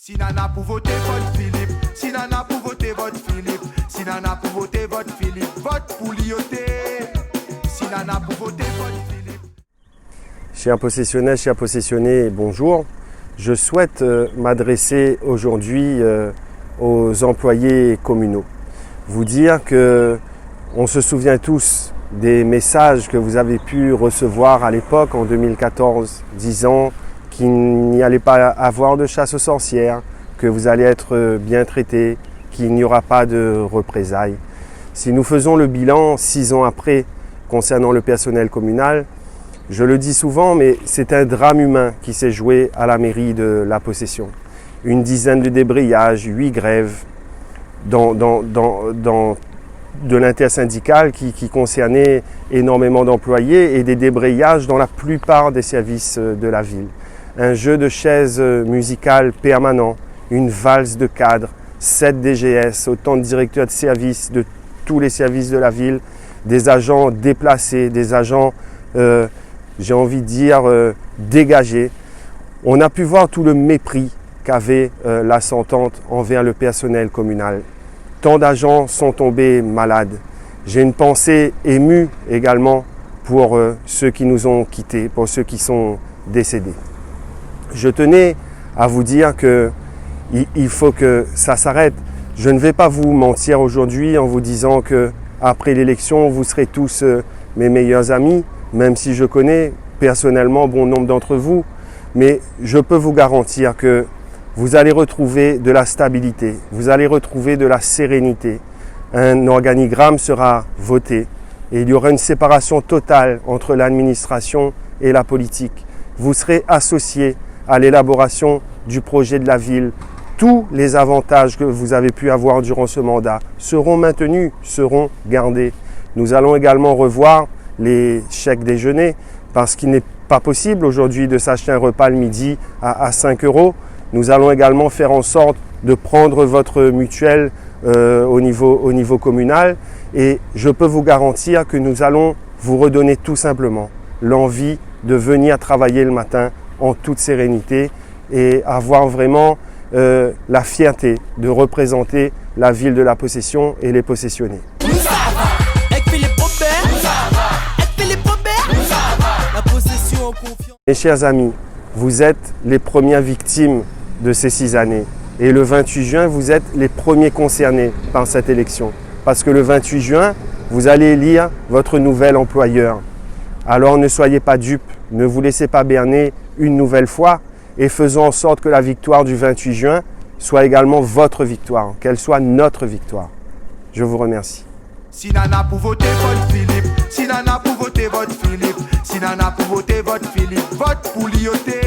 Si nana pour voter vote Philippe, si nana pour voter vote Philippe, si nana pour voter vote Philippe, vote pour Lyoté. Si nana pour voter vote Philippe. Chers possessionnés, chers possessionnés, bonjour. Je souhaite m'adresser aujourd'hui aux employés communaux. Vous dire que on se souvient tous des messages que vous avez pu recevoir à l'époque en 2014, disant qu'il n'y allait pas avoir de chasse aux sorcières, que vous allez être bien traités, qu'il n'y aura pas de représailles. Si nous faisons le bilan 6 ans après concernant le personnel communal, je le dis souvent, mais c'est un drame humain qui s'est joué à la mairie de La Possession. Une dizaine de débrayages, 8 grèves de l'intersyndicale qui concernait énormément d'employés et des débrayages dans la plupart des services de la ville. Un jeu de chaises musicales permanent, une valse de cadres, 7 DGS, autant de directeurs de service de tous les services de la ville, des agents déplacés, des agents, j'ai envie de dire, dégagés. On a pu voir tout le mépris qu'avait la Sentante envers le personnel communal. Tant d'agents sont tombés malades. J'ai une pensée émue également pour ceux qui nous ont quittés, pour ceux qui sont décédés. Je tenais à vous dire qu'il faut que ça s'arrête. Je ne vais pas vous mentir aujourd'hui en vous disant que après l'élection, vous serez tous mes meilleurs amis, même si je connais personnellement bon nombre d'entre vous. Mais je peux vous garantir que vous allez retrouver de la stabilité, vous allez retrouver de la sérénité. Un organigramme sera voté et il y aura une séparation totale entre l'administration et la politique. Vous serez associés à l'élaboration du projet de la ville. Tous les avantages que vous avez pu avoir durant ce mandat seront maintenus, seront gardés. Nous allons également revoir les chèques déjeuner parce qu'il n'est pas possible aujourd'hui de s'acheter un repas le midi à 5 €. Nous allons également faire en sorte de prendre votre mutuelle au niveau communal et je peux vous garantir que nous allons vous redonner tout simplement l'envie de venir travailler le matin en toute sérénité et avoir vraiment la fierté de représenter la ville de La Possession et les possessionnés. Mes chers amis, vous êtes les premières victimes de ces 6 années. Et le 28 juin, vous êtes les premiers concernés par cette élection. Parce que le 28 juin, vous allez élire votre nouvel employeur. Alors ne soyez pas dupes, ne vous laissez pas berner une nouvelle fois et faisons en sorte que la victoire du 28 juin soit également votre victoire, qu'elle soit notre victoire. Je vous remercie. Si nana pour voter vote Philippe, si nana pour voter vote Philippe, si nana pour voter vote Philippe, vote pour Lyoté.